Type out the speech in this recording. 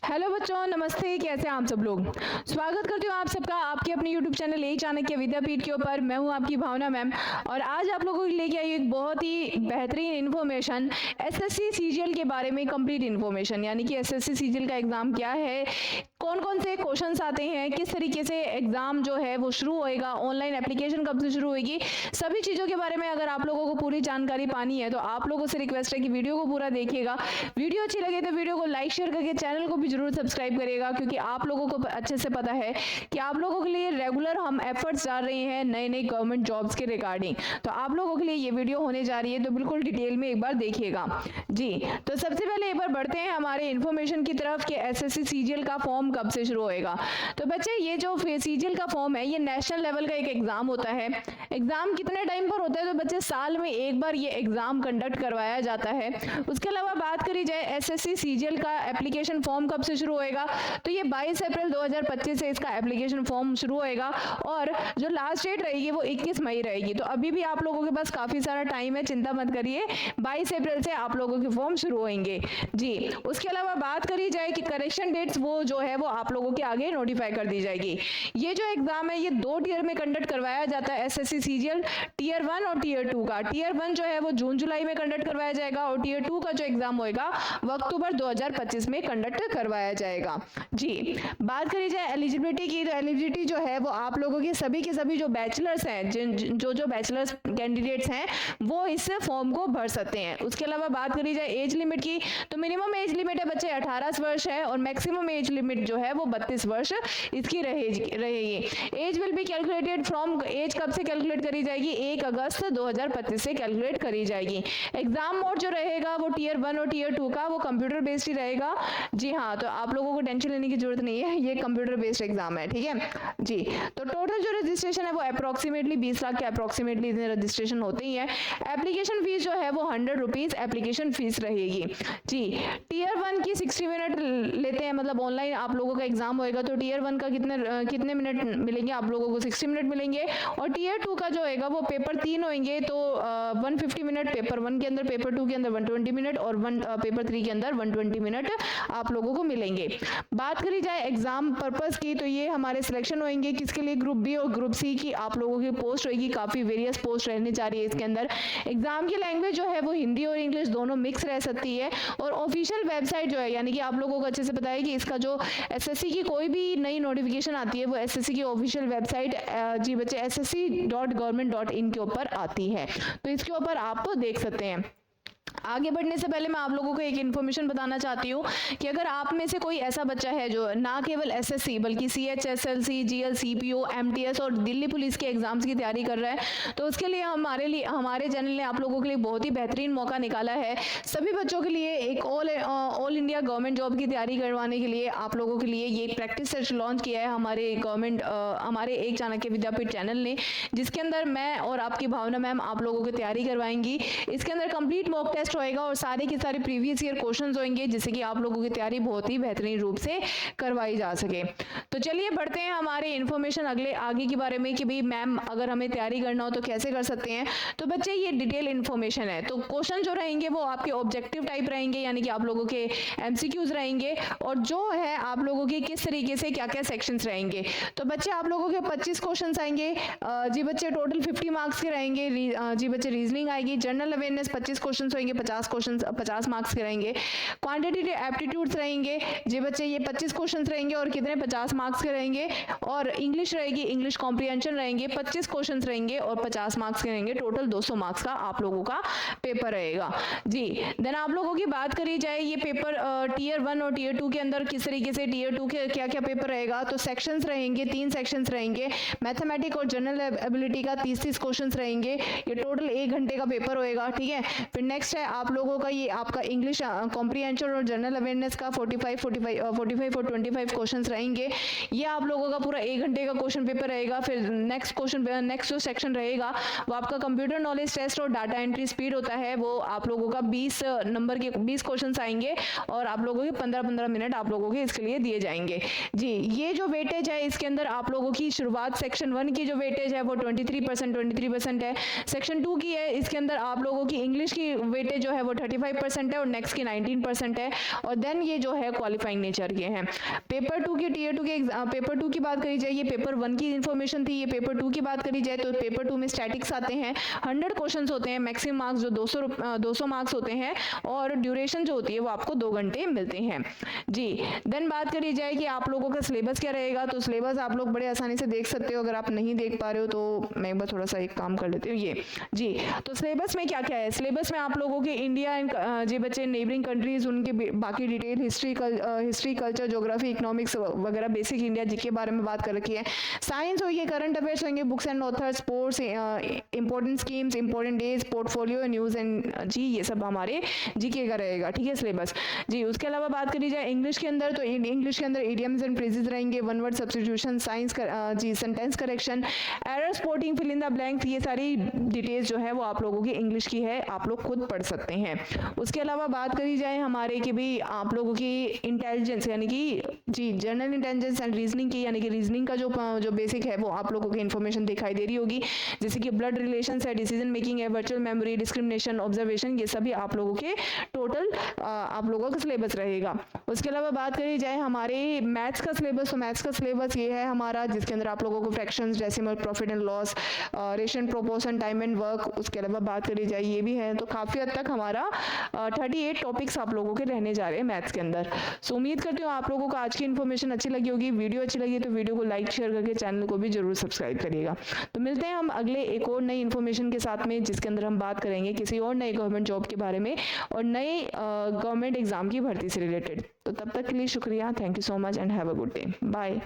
Hello बच्चों, नमस्ते। कैसे हैं आप सब लोग। स्वागत करती हूँ आप सबका आपके अपने यूट्यूब चैनल एक चाणक्य विद्यापीठ के ऊपर। मैं हूँ आपकी भावना मैम और आज आप लोगों के लेके आई एक बहुत ही बेहतरीन इन्फॉर्मेशन एसएससी सीजीएल के बारे में। कंप्लीट इन्फॉर्मेशन यानी कि एसएससी सीजीएल का एग्जाम क्या है, कौन कौन से क्वेश्चंस आते हैं, किस तरीके से एग्जाम जो है वो शुरू होएगा, ऑनलाइन एप्लीकेशन कब से शुरू होगी, सभी चीज़ों के बारे में अगर आप लोगों को पूरी जानकारी पानी है तो आप लोगों से रिक्वेस्ट है कि वीडियो को पूरा देखिएगा। वीडियो अच्छी लगे तो वीडियो को लाइक शेयर करके चैनल को भी जरूर सब्सक्राइब करिएगा, क्योंकि आप लोगों को अच्छे से पता है कि आप लोगों के लिए रेगुलर हम एफर्ट्स डाल रहे हैं नए नए गवर्नमेंट जॉब्स के रिगार्डिंग। तो आप लोगों के लिए ये वीडियो होने जा रही है, तो बिल्कुल डिटेल में एक बार देखिएगा जी। तो सबसे पहले एक बार बढ़ते हैं हमारे इन्फॉर्मेशन की तरफ कि एसएससी सीजीएल का फॉर्म कब से शुरू होएगा। तो बच्चे ये जो सीजीएल का फॉर्म है ये नेशनल लेवल का एक एग्जाम होता है। एग्जाम कितने टाइम पर होता है तो बच्चे साल में एक बार ये एग्जाम कंडक्ट करवाया जाता है। उसके अलावा बात करी जाए एसएससी सीजीएल का एप्लीकेशन फॉर्म कब से शुरू होएगा तो ये 22 अप्रैल 2025 से इसका एप्लीकेशन फॉर्म शुरू होएगा और जो लास्ट डेट रहेगी वो 21 मई रहेगी। तो अभी भी आप लोगों के पास काफी सारा टाइम है, चिंता मत करिए। 22 अप्रैल से आप लोगों के फॉर्म शुरू होंगे जी। उसके अलावा बात करी जाए कि करेक्शन डेट्स वो जो है वो आप लोगों के आगे नोटिफाई कर दी जाएगी। ये जो एग्जाम है ये 2 टीयर में कंडक्ट करवाया जाता है एसएससी सीजीएल, टीयर 1 और टीयर 2 का। टीयर 1 जो है वो जून जुलाई में कंडक्ट करवाया जाएगा और टीयर 2 का जो एग्जाम होएगा वो अक्टूबर 2025 में कंडक्ट करवाया जाएगा जी। बात करी जाए एलिजिबिलिटी की, तो एलिजिबिलिटी जो है वो आप लोगों के सभी जो बैचलर्स हैं, जो बैचलर्स कैंडिडेट्स हैं वो इस फॉर्म को भर सकते हैं। उसके अलावा बात करी जाए एज लिमिट की, तो मिनिमम एज लिमिट है बच्चे 18 वर्ष है और मैक्सिमम एज लिमिट जो है वो 32 वर्ष इसकी रहेगी। Age will be calculated from, age कब से कैलकुलेट करी जाएगी, 1 अगस्त 2025 से कैलकुलेट करी जाएगी। एग्जाम मोड जो रहेगा वो टीयर 1 और टीयर 2 का वो कंप्यूटर बेस्ड ही रहेगा जी। हाँ, तो आप लोगों को टेंशन लेने की जरूरत नहीं है, ये कंप्यूटर बेस्ड एग्जाम है, ठीक है जी। तो टोटल जो रजिस्ट्रेशन है वो अप्रोक्सीमेटली 20 लाख के अप्रोक्सीमेटली रजिस्ट्रेशन होते ही है। एप्लीकेशन फीस जो है वो 100 रुपीज एप्लीकेशन फीस रहेगी जी। टीयर 1 की 60 मिनट लेते हैं, मतलब ऑनलाइन आप लोगों का एग्जाम होएगा तो टीयर 1 का कितने मिनट मिलेंगे आप लोगों को, 60 मिनट मिलेंगे। और टीयर 2 का जो होएगा वो पेपर 3 होंगे तो 150 मिनट पेपर 1 के अंदर, पेपर 2 के अंदर 120 मिनट और पेपर 3 के अंदर 120 मिनट आप लोगों को मिलेंगे। बात करी जाए एग्जाम पर्पस की, तो ये हमारे सिलेक्शन होंगे किसके लिए, ग्रुप बी और ग्रुप सी की आप लोगों की पोस्ट होगी। काफी वेरियस पोस्ट रहने जा रही है इसके अंदर। एग्जाम की लैंग्वेज जो है वो हिंदी और इंग्लिश दोनों मिक्स रह सकती है। और ऑफिशियल वेबसाइट जो है, यानी कि आप लोगों को अच्छे से पता है कि इसका जो एसएससी की कोई भी नई नोटिफिकेशन आती है वो एसएससी की ऑफिशियल वेबसाइट जी बच्चे ssc.government.in के ऊपर आती है, तो इसके ऊपर आप देख सकते हैं। आगे बढ़ने से पहले मैं आप लोगों को एक इन्फॉर्मेशन बताना चाहती हूँ कि अगर आप में से कोई ऐसा बच्चा है जो ना केवल एसएससी बल्कि सीएचएसएलसी, जीएल, सीपीओ, एमटीएस और दिल्ली पुलिस के एग्जाम्स की तैयारी कर रहा है, तो उसके लिए हमारे चैनल ने आप लोगों के लिए बहुत ही बेहतरीन मौका निकाला है। सभी बच्चों के लिए एक ऑल इंडिया गवर्नमेंट जॉब की तैयारी करवाने के लिए आप लोगों के लिए ये प्रैक्टिस सेट लॉन्च किया है हमारे एक चाणक्य विद्यापीठ चैनल ने, जिसके अंदर मैं और आपकी भावना मैम आप लोगों की तैयारी करवाएंगी। इसके अंदर कंप्लीट मॉक टेस्ट होएगा और सारे के सारे प्रीवियस ईयर क्वेश्चंस होंगे, जिससे कि आप लोगों की तैयारी बहुत ही बेहतरीन रूप से करवाई जा सके। तो चलिए बढ़ते हैं हमारे इन्फॉर्मेशन आगे के बारे में कि भाई मैम अगर हमें तैयारी करना हो तो कैसे कर सकते हैं। तो बच्चे ये डिटेल इन्फॉर्मेशन है, तो क्वेश्चन जो रहेंगे वो आपके ऑब्जेक्टिव टाइप रहेंगे, यानी कि आप लोगों के एमसीक्यूज रहेंगे और जो है आप लोगों के किस तरीके से क्या क्या सेक्शंस रहेंगे। तो बच्चे आप लोगों के 25 क्वेश्चन आएंगे जी बच्चे, टोटल 50 मार्क्स के रहेंगे जी बच्चे। रीजनिंग आएगी, जनरल अवेयरनेस 25 क्वेश्चन होंगे, 50 क्वेश्चन 50 मार्क्स के रहेंगे। क्वांटिटेटिव एप्टीट्यूड्स रहेंगे जी बच्चे, ये 25 क्वेश्चन रहेंगे और कितने 50 मार्क्स के रहेंगे। और इंग्लिश रहेगी, इंग्लिश कॉम्प्रिहेंशन रहेंगे, 25 क्वेश्चन रहेंगे और 50 मार्क्स के रहेंगे। टोटल 200 मार्क्स का आप लोगों का पेपर रहेगा जी। देन आप लोगों की बात करी जाए ये पेपर टीयर 1 और टीयर 2 के अंदर किस तरीके से, टीयर 2 के क्या क्या पेपर रहेगा। तो सेक्शंस रहेंगे, 3 सेक्शंस रहेंगे। मैथमेटिक और जनरल एबिलिटी का 30 क्वेश्चन रहेंगे, ये टोटल 1 घंटे का पेपर होएगा, ठीक है। फिर नेक्स्ट है आप लोगों का ये आपका इंग्लिश कॉम्प्रिहेंशन और जनरल अवेयरनेस का 45 और 25 क्वेश्चंस रहेंगे। ये आप लोगों का पूरा 1 घंटे का क्वेश्चन पेपर रहेगा। फिर नेक्स्ट जो सेक्शन रहेगा वो आपका कंप्यूटर नॉलेज टेस्ट और डाटा एंट्री स्पीड होता है, वो आप लोगों का 20 नंबर के 20 क्वेश्चंस आएंगे और आप लोगों के 15-15 मिनट आप लोगों के इसके लिए दिए जाएंगे जी। ये जो वेटेज है इसके अंदर आप लोगों की शुरुआत सेक्शन 1 की जो वेटेज है वो 23% है। सेक्शन 2 की है, इसके अंदर आप लोगों की इंग्लिश की वेटेज जो है वो 35% है और नेक्स्ट की 19% है। और देन ये जो है क्वालिफाइंग नेचर के हैं। पेपर 2 के टीयर 2 के पेपर 2 की बात करी जाए, ये पेपर 1 की इन्फॉर्मेशन थी। ये पेपर 2 की बात करी जाए तो पेपर 2 में स्टैटिक्स आते हैं, 100 क्वेश्चंस होते हैं, मैक्सिमम मार्क्स जो 200 मार्क्स होते हैं और ड्यूरेशन जो होती है वो आपको 2 घंटे मिलते हैं जी। देन बात करी जाए कि आप लोगों का सिलेबस क्या रहेगा, तो सिलेबस आप लोग बड़े आसानी से देख सकते हो। अगर आप नहीं देख पा रहे हो तो मैं एक बार थोड़ा सा एक काम कर लेती हूँ ये जी। तो सिलेबस में क्या क्या है, सिलेबस में आप लोगों के इंडिया एंड जी बच्चे नेबरिंग कंट्रीज उनके बाकी detail history culture geography economics वगैरह बेसिक इंडिया जी के बारे में बात कर रखी है। साइंस होगी, करंट अफेयर्स होंगे, books and authors, sports, important schemes, important days, portfolio, news and जी ये सब हमारे जीके का रहेगा, ठीक है सिलेबस जी। उसके अलावा बात करी जाए इंग्लिश के अंदर, तो इंग्लिश के अंदर इडियम्स एंड फ्रेजेस रहेंगे, वन वर्ड सब्स्टिट्यूशन, साइंस जी sentence correction, error spotting, fill in the blanks, ये सारी डिटेल्स जो है वो आप लोगों की इंग्लिश की है, आप लोग खुद पढ़ सकते हैं। उसके अलावा बात करी जाए हमारे कि भी आप लोगों की इंटेलिजेंस यानी कि जी जनरल इंटेलिजेंस एंड रीजनिंग की, यानी कि रीजनिंग का जो बेसिक है वो आप लोगों की इन्फॉर्मेशन दिखाई दे रही होगी, जैसे कि ब्लड रिलेशन है, डिसीजन मेकिंग है, वर्चुअल मेमोरी, डिस्क्रिमिनेशन, ऑब्जर्वेशन, ये सभी आप लोगों के टोटल आप लोगों का सिलेबस रहेगा। उसके अलावा बात करी जाए हमारे मैथ्स का सिलेबस, तो मैथ्स का सिलेबस ये है हमारा जिसके अंदर आप लोगों को fractions, decimal, profit and loss, ration, proportion, time and work, उसके अलावा बात करी जाए ये भी है। तो काफ़ी हद तक हमारा 38 टॉपिक्स आप लोगों के रहने जा रहे हैं मैथ्स के अंदर। सो उम्मीद करती हूँ आप लोगों को आज की इन्फॉर्मेशन अच्छी लगी होगी। वीडियो अच्छी लगी तो वीडियो को लाइक शेयर करके चैनल को भी जरूर सब्सक्राइब करिएगा। तो मिलते हैं हम अगले एक और नई इन्फॉर्मेशन के साथ में, जिसके अंदर हम बात करेंगे किसी और नए गवर्नमेंट जॉब के बारे में और नए गवर्नमेंट एग्जाम की भर्ती से रिलेटेड। तो तब तक के लिए शुक्रिया, thank you so much and have a good day, bye.